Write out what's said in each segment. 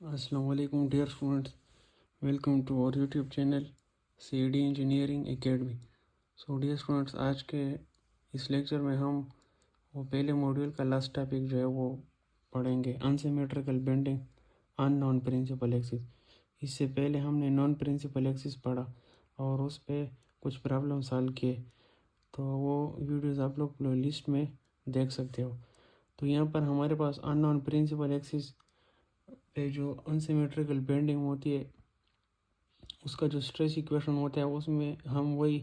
Assalamualaikum dear students, welcome to our YouTube channel CAD Engineering Academy। dear students, आज के इस lecture में हम वो पहले मॉड्यूल का लास्ट टॉपिक जो है वो पढ़ेंगे, unsymmetrical bending on non principal axis. इससे पहले हमने नॉन प्रिंसिपल एक्सिस पढ़ा और उस पर कुछ प्रॉब्लम सॉल्व किए, तो वो वीडियोस आप लोग लिस्ट में देख सकते हो। तो यहाँ पर हमारे पास अननोन प्रिंसिपल एक्सिस पे जो अनसिमेट्रिकल बेंडिंग होती है उसका जो स्ट्रेस इक्वेशन होता है उसमें हम वही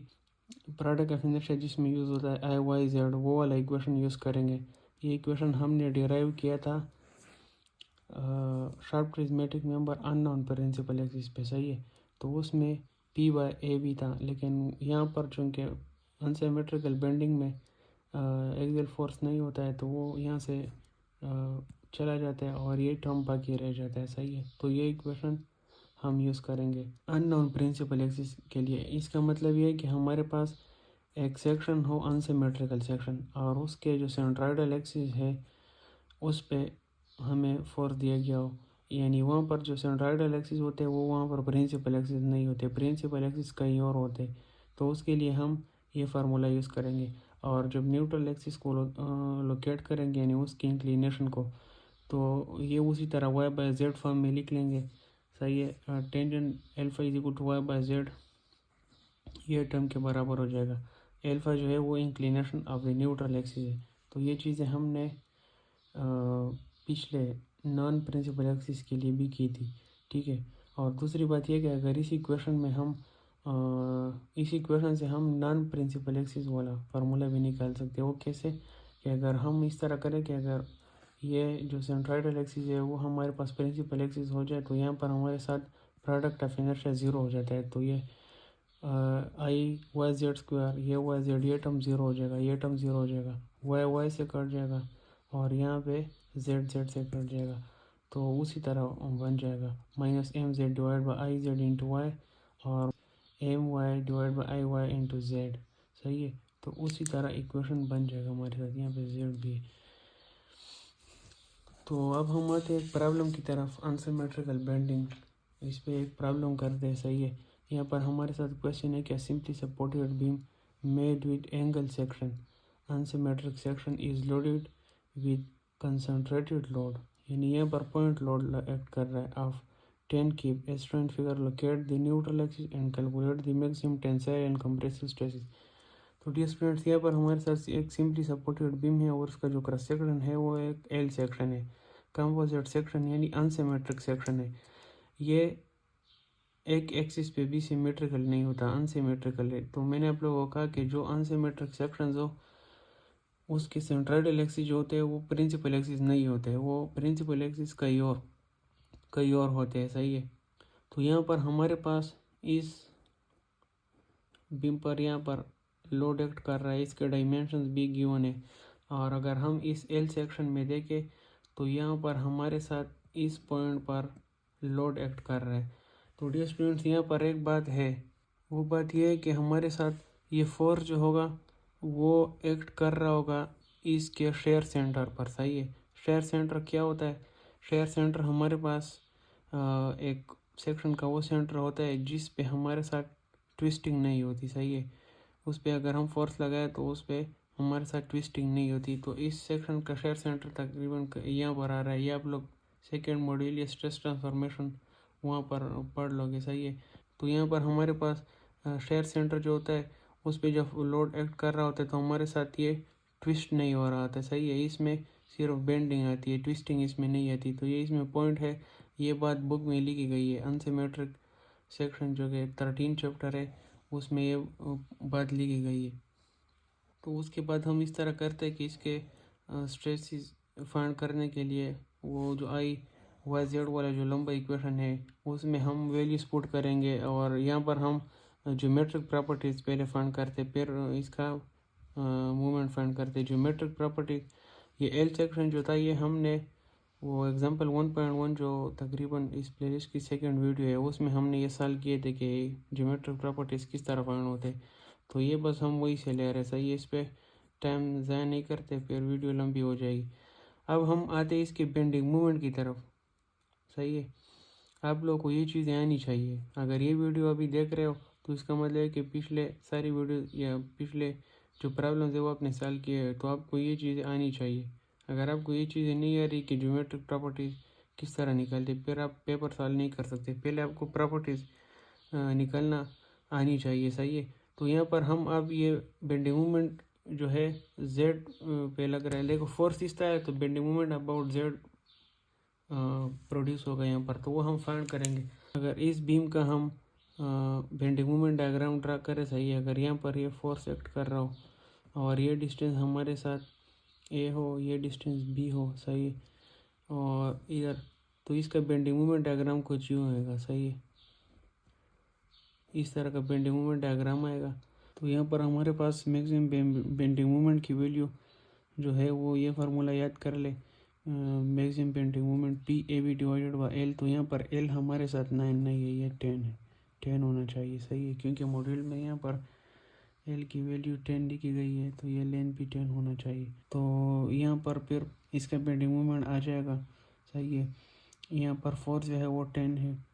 प्रोडक्ट ऑफ इनर्शिया जिसमें यूज़ होता है आई वाई जेड वो वाला इक्वेशन यूज़ करेंगे। ये इक्वेशन हमने डिराइव किया था sharp prismatic member unknown principal axis पे, सही है। तो उसमें पी बाय ए भी था, लेकिन यहाँ पर चूँकि अनसिमेट्रिकल बेंडिंग में एक्सियल फोर्स नहीं होता है तो वो यहाँ से चला जाता है और ये टर्म बाकी रह जाता है, सही है। तो ये इक्वेशन हम यूज़ करेंगे अननोन प्रिंसिपल एक्सिस के लिए। इसका मतलब ये है कि हमारे पास एक सेक्शन हो अनसिमेट्रिकल सेक्शन और उसके जो सेंट्रोइडल एक्सिस है उस पे हमें फोर्स दिया गया हो, यानी वहाँ पर जो सेंट्रोइडल एक्सिस होते हैं वो वहाँ पर प्रिंसिपल एक्सिस नहीं होते, प्रिंसिपल एक्सिस कहीं और होते। तो उसके लिए हम ये फार्मूला यूज़ करेंगे और जब न्यूट्रल एक्सिस को लोकेट करेंगे यानी उसकी इंक्लिनेशन को, तो ये उसी तरह वाई बाय जेड फॉर्म में लिख लेंगे, सही है। Tangent alpha is equal to Y by Z ये टर्म के बराबर हो जाएगा। एल्फा जो है वो inclination of the neutral axis है। तो ये चीज़ें हमने पिछले नॉन प्रिंसिपल एक्सिस के लिए भी की थी, ठीक है। और दूसरी बात यह कि अगर इस इक्वेशन में हम इस इक्वेशन से हम नॉन प्रिंसिपल एक्सिस वाला फार्मूला भी निकाल सकते हैं। वो कैसे कि अगर हम इस तरह करें कि अगर ये जो सेंट्रोइडल एक्सिस है वो हमारे पास प्रिंसिपल एक्सिस हो जाए तो यहाँ पर हमारे साथ प्रोडक्ट ऑफ इनर्शिया ज़ीरो हो जाता है। तो ये आई वाई जेड स्क्वायर ये वाई जेड ये टर्म ज़ीरो हो जाएगा, ये टर्म ज़ीरो हो जाएगा, वाई वाई से कट जाएगा और यहाँ पे जेड जेड से कट जाएगा। तो उसी तरह बन जाएगा minus M Z divide by I Z into Y और M Y divide by I Y into Z, सही है। तो उसी तरह इक्वेशन बन जाएगा हमारे साथ, यहाँ पे जेड भी है। तो अब हम आते हैं एक प्रॉब्लम की तरफ, अनसिमेट्रिकल बेंडिंग। इस पे एक प्रॉब्लम करते हैं, सही है। यहाँ पर हमारे साथ क्वेश्चन है क्या simply supported beam made with angle section unsymmetric section is loaded with concentrated load, यानी यहाँ पर पॉइंट लोड एक्ट कर रहा है of 10 keep strength figure locate the neutral axis and calculate the maximum tensile and compressive stresses. तो dear students, यहाँ पर हमारे साथ एक सिंपली सपोर्टेड बीम है और उसका जो क्रॉस सेक्शन है वो एक एल सेक्शन है, कंपोजिट सेक्शन यानी अनसिमेट्रिक सेक्शन है। ये एक एक्सिस पे भी सिमेट्रिकल नहीं होता, अनसिमेट्रिकल है। तो मैंने आप लोगों को कहा कि जो अनसिमेट्रिक सेक्शन हो उसके सेंट्रोइडल एक्सिस जो होते हैं वो प्रिंसिपल एक्सिस नहीं होते, वो प्रिंसिपल एक्सिस कई और होते हैं, सही है। तो यहाँ पर हमारे पास इस बीम पर यहाँ पर लोड एक्ट कर रहा है, इसके डायमेंशंस भी गिवन है। और अगर हम इस एल सेक्शन में देखें तो यहाँ पर हमारे साथ इस पॉइंट पर लोड एक्ट कर रहा है। तो डियर स्टूडेंट्स, यहाँ पर एक बात है, वो बात यह है कि हमारे साथ ये फोर्स जो होगा वो एक्ट कर रहा होगा इसके शेयर सेंटर पर, सही है। शेयर सेंटर क्या होता है? शेयर सेंटर हमारे पास एक सेक्शन का वो सेंटर होता है जिस पे हमारे साथ ट्विस्टिंग नहीं होती, सही है। उस पर अगर हम फोर्स लगाए तो उस पर हमारे साथ ट्विस्टिंग नहीं होती। तो इस सेक्शन का शेयर सेंटर तकरीबन यहाँ पर आ रहा है। ये आप लोग सेकेंड मॉड्यूल या स्ट्रेस ट्रांसफॉर्मेशन वहाँ पर पढ़ लोगे, सही है। तो यहाँ पर हमारे पास शेयर सेंटर जो होता है उस पर जब लोड एक्ट कर रहा होता है तो हमारे साथ ये ट्विस्ट नहीं हो रहा होता, सही है। इसमें सिर्फ बेंडिंग आती है, ट्विस्टिंग इसमें नहीं आती। तो ये इसमें पॉइंट है, ये बात बुक में लिखी गई है। अनसिमेट्रिक सेक्शन जो कि 13 चैप्टर है उसमें ये बात लिखी गई है। तो उसके बाद हम इस तरह करते हैं कि इसके स्ट्रेसेस फाइंड करने के लिए वो जो आई वाई जेड वाला जो लंबा इक्वेशन है उसमें हम वैल्यूज पुट करेंगे और यहाँ पर हम ज्योमेट्रिक प्रॉपर्टीज़ पहले फाइंड करते फिर इसका मूवमेंट फाइंड करते। ज्योमेट्रिक प्रॉपर्टी ये एल सेक्शन जो था ये हमने वो एग्जांपल 1.1 जो तकरीबन इस प्लेलिस्ट की सेकंड वीडियो है उसमें हमने ये सॉल्व किए थे कि ज्योमेट्रिक प्रॉपर्टीज़ किस तरह फाइंड होते। तो ये बस हम वही से ले रहे, सही है। इस पर टाइम ज़ाया नहीं करते, फिर वीडियो लंबी हो जाएगी। अब हम आते हैं इसके बेंडिंग मूवमेंट की तरफ, सही है। आप लोगों को ये चीज़ें आनी चाहिए। अगर ये वीडियो अभी देख रहे हो तो इसका मतलब है कि पिछले सारी वीडियो या पिछले जो प्रॉब्लम्स है वो आपने सॉल्व किए हैं, तो आपको ये चीज़ें आनी चाहिए। अगर आपको ये चीज़ें नहीं आ रही कि ज्योमेट्रिक प्रॉपर्टीज़ किस तरह निकालते, फिर आप पेपर सॉल्व नहीं कर सकते। पहले आपको प्रॉपर्टीज़ निकालना आनी चाहिए, सही है। तो यहाँ पर हम अब ये बेंडिंग मोमेंट जो है जेड पे लग रहा है, देखो फोर्स इस तरह है तो bending moment about Z produce होगा यहाँ पर, तो वो हम फाइंड करेंगे। अगर इस बीम का हम बेंडिंग मोमेंट डायग्राम ड्रा करें, सही है। अगर यहाँ पर ये फोर्स एक्ट कर रहा हो और ये डिस्टेंस हमारे साथ ए हो, ये डिस्टेंस बी हो, सही है, और इधर, तो इसका बेंडिंग मोमेंट डायग्राम कुछ यूँ आएगा, सही है। इस तरह का बेंडिंग मोमेंट डायग्राम आएगा। तो यहाँ पर हमारे पास मैक्सिमम बेंडिंग मोमेंट की वैल्यू जो है वो ये फार्मूला याद कर ले, maximum bending moment P A B divided by L. तो यहाँ पर एल हमारे साथ 9 नहीं है, ये 10 है, 10 होना चाहिए, सही है, क्योंकि मॉड्यूल में यहाँ पर एल की वैल्यू 10 लिखी गई है, तो ये लेंथ भी 10 होना चाहिए। तो यहाँ पर फिर इसका बेंडिंग मोमेंट आ जाएगा, सही है। यहाँ पर फोर्स जो है वो 10 है,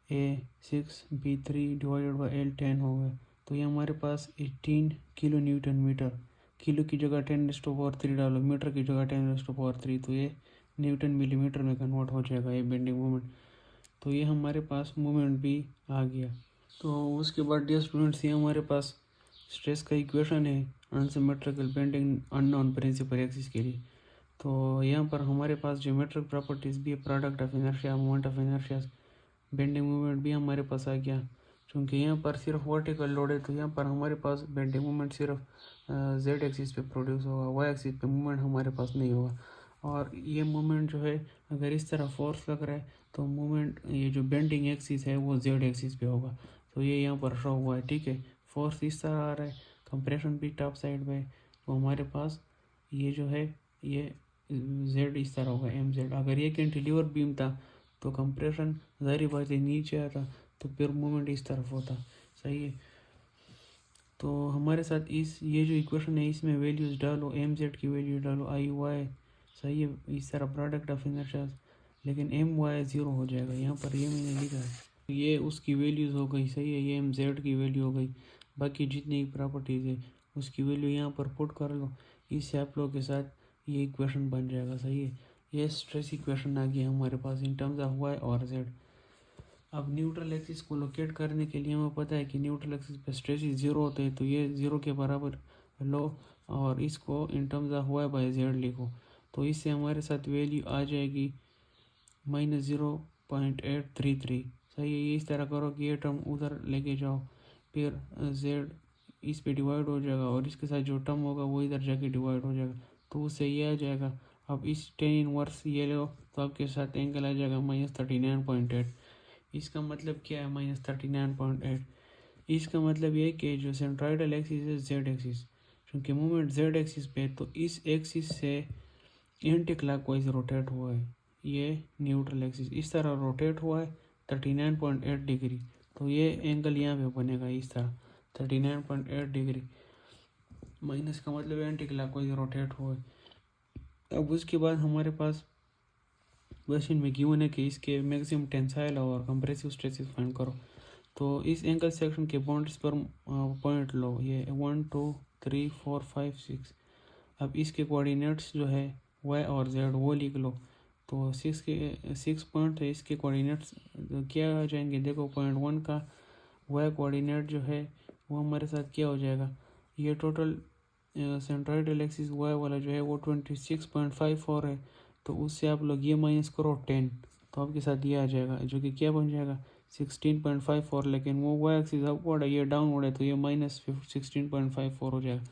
ए 6 बी 3 डिवाइडेड बाई एल 10 हो गया। तो ये हमारे पास 18 किलो न्यूटन मीटर, किलो की जगह 10⁻³ डालो, मीटर की जगह 10⁻³ तो ये न्यूटन मिलीमीटर में कन्वर्ट हो जाएगा ये बेंडिंग मोमेंट। तो ये हमारे पास मोमेंट भी आ गया। तो उसके बाद डियर स्टूडेंट्स, ये हमारे पास स्ट्रेस का इक्वेशन है unsymmetrical bending unknown principal axis के लिए। तो यहाँ पर हमारे पास ज्योमेट्रिक प्रॉपर्टीज़ भी है, product of inertia, moment of inertia, bending moment भी हमारे पास आ गया। क्योंकि यहाँ पर सिर्फ वर्टिकल लोड है तो यहाँ पर हमारे पास बेंडिंग मोमेंट सिर्फ जेड एक्सिस पे प्रोड्यूस होगा, वाई एक्सिस पे मोमेंट हमारे पास नहीं होगा। और ये मोमेंट जो है अगर इस तरह फोर्स लग रहा है तो मोमेंट ये जो बेंडिंग एक्सिस है वो जेड एक्सिस पे होगा। तो ये यहाँ पर शो हुआ है, ठीक है। फोर्स इस तरह आ रहा है, कंप्रेशन भी टॉप साइड में, तो हमारे पास ये जो है ये जेड इस तरह होगा, एम जेड। अगर ये कैंटिलीवर बीम था तो कंप्रेशन ज़ाहिर बात है नीचे आता, तो फिर मोमेंट इस तरफ होता, सही है। तो हमारे साथ इस ये जो इक्वेशन है इसमें वैल्यूज़ डालो, एम जेड की वैल्यू डालो, आई वाई, सही है, इस तरह प्रोडक्ट ऑफ इनर्शिया, लेकिन एम वाई 0 हो जाएगा यहाँ पर, ये मैंने लिखा है। ये उसकी वैल्यूज़ हो गई, सही है, ये एम जेड की वैल्यू हो गई। बाकी जितनी प्रॉपर्टीज़ है उसकी वैल्यू यहाँ पर पुट कर लो, इससे आप लोगों के साथ ये इक्वेशन बन जाएगा, सही है। ये स्ट्रेस इक्वेशन आ गया हमारे पास इन टर्म्स ऑफ वाई और जेड। अब न्यूट्रल एक्सिस को लोकेट करने के लिए हमें पता है कि न्यूट्रल एक्सिस पे स्ट्रेस 0 होते हैं, तो ये 0 के बराबर लो और इसको in terms of Y by Z लिखो। तो इससे हमारे साथ वैल्यू आ जाएगी -0.833, सही है। ये इस तरह करो कि ये टर्म उधर लेके जाओ, फिर जेड इस पे डिवाइड हो जाएगा और इसके साथ जो टर्म होगा वो इधर जाके डिवाइड हो जाएगा, तो उससे ये आ जाएगा। अब इस 10 इनवर्स ये लो तो आपके साथ एंगल आ जाएगा -39.8। इसका मतलब क्या है -39.8? इसका मतलब ये कि जो सेंट्रोइडल एक्सिस है जेड एक्सिस, क्योंकि मूवमेंट जेड एक्सिस पे तो इस एक्सिस से एंटी क्लॉकवाइज रोटेट हुआ है, ये न्यूट्रल एक्सिस इस तरह रोटेट हुआ है 39.8 डिग्री, तो ये एंगल यहाँ पे बनेगा इस तरह 39.8 डिग्री, माइनस का मतलब एंटी क्लॉकवाइज रोटेट हुआ है। अब उसके बाद हमारे पास क्वेश्चन में गिवन है कि इसके मैक्सिमम टेंसाइल और कंप्रेसिव स्ट्रेसेस फाइंड करो। तो इस एंगल सेक्शन के बॉन्ड्स पर पॉइंट लो, ये 1 2 3 4 5 6। अब इसके कोऑर्डिनेट्स जो है वाई और जेड वो लिख लो। तो 6 पॉइंट है, इसके कोऑर्डिनेट्स क्या आ जाएंगे, देखो पॉइंट 1 का वाई कोऑर्डिनेट जो है वो हमारे साथ क्या हो जाएगा, ये टोटल सेंट्रोइडल एक्सिस वाई वाला जो है वो 26.54 है, तो उससे आप लोग ये माइनस करो 10, तो आपके साथ ये आ जाएगा जो कि क्या बन जाएगा 16.54, लेकिन वो वाई एक्सिस अपवर्ड है, ये डाउनवर्ड है, तो ये -16.54 हो जाएगा।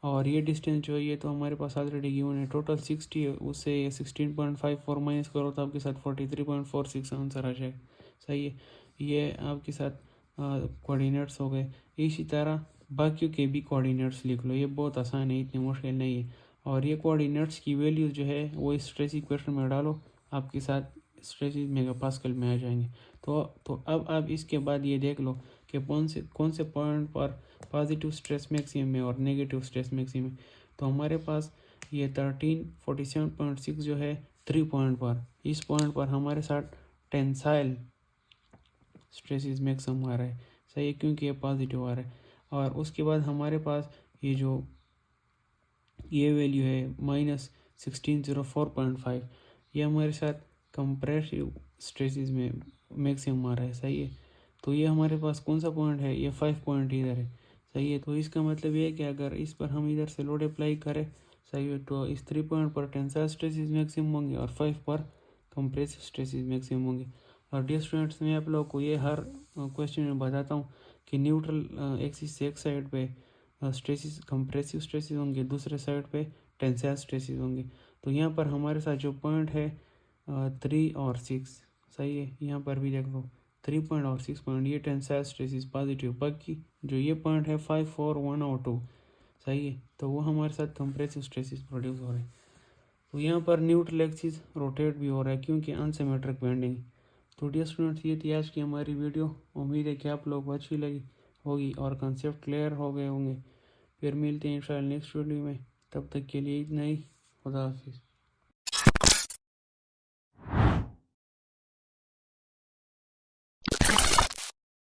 और ये डिस्टेंस जो है ये तो हमारे पास ऑलरेडी गिवन है, टोटल 60 है, उससे ये 16.54 माइनस करो तो आपके साथ 43.46 आंसर आ जाएगा, सही है। ये आपके साथ कोऑर्डिनेट्स हो गए। इसी तरह बाकियों के भी कोऑर्डिनेट्स लिख लो, ये बहुत आसान है, इतनी मुश्किल नहीं है। और ये कोऑर्डिनेट्स की वैल्यूज जो है वो स्ट्रेस इक्वेशन में डालो, आपके साथ स्ट्रेस मेगापास्कल में आ जाएंगे। तो अब आप इसके बाद ये देख लो कि कौन से पॉइंट पर पॉजिटिव स्ट्रेस मैक्सिमम है और नेगेटिव स्ट्रेस मैक्सिमम है। तो हमारे पास ये 1347.6 जो है 3 पॉइंट पर, इस पॉइंट पर हमारे साथ टेंसाइल स्ट्रेसिस मैक्सिमम आ रहा है, सही है, क्योंकि ये पॉजिटिव आ रहा है। और उसके बाद हमारे पास ये वैल्यू है -1604.5, ये हमारे साथ कंप्रेसिव स्ट्रेसिस में मैक्सिमम आ रहा है, सही है। तो ये हमारे पास कौन सा पॉइंट है, ये 5 पॉइंट इधर है, सही है। तो इसका मतलब ये है कि अगर इस पर हम इधर से लोड अप्लाई करें, सही है, तो इस 3 पॉइंट पर टेंसाइल स्ट्रेसिस मैक्सिमम होंगे और 5 पर कंप्रेसिव स्ट्रेसिस मैक्सिमम होंगे। और डियर स्टूडेंट्स, मैं आप लोगों को ये हर क्वेश्चन में बताता हूँ कि न्यूट्रल एक्सिस से एक साइड पे स्ट्रेसिस कंप्रेसिव स्ट्रेसिस होंगे, दूसरे साइड पे टेंसाइल स्ट्रेसिस होंगे। तो यहाँ पर हमारे साथ जो पॉइंट है 3 और 6, सही है, यहाँ पर भी देख लो 3 पॉइंट और 6 पॉइंट, ये टेंसाइल स्ट्रेसिस पॉजिटिव। बाकी जो ये पॉइंट है 5, 4, 1 और 2, सही है, तो वो हमारे साथ कंप्रेसिव स्ट्रेसिस प्रोड्यूस हो रहे हैं। तो यहाँ पर न्यूट्रल एक्सिस रोटेट भी हो रहा है क्योंकि अनसिमेट्रिक बेंडिंग। तो डियर स्टूडेंट्स, ये थी आज की हमारी वीडियो। उम्मीद है कि आप लोग को अच्छी लगी होगी और कंसेप्ट क्लियर हो गए होंगे। फिर मिलते हैं इंशाल्लाह नेक्स्ट वीडियो में, तब तक के लिए इतना ही। खुदा हाफिज़।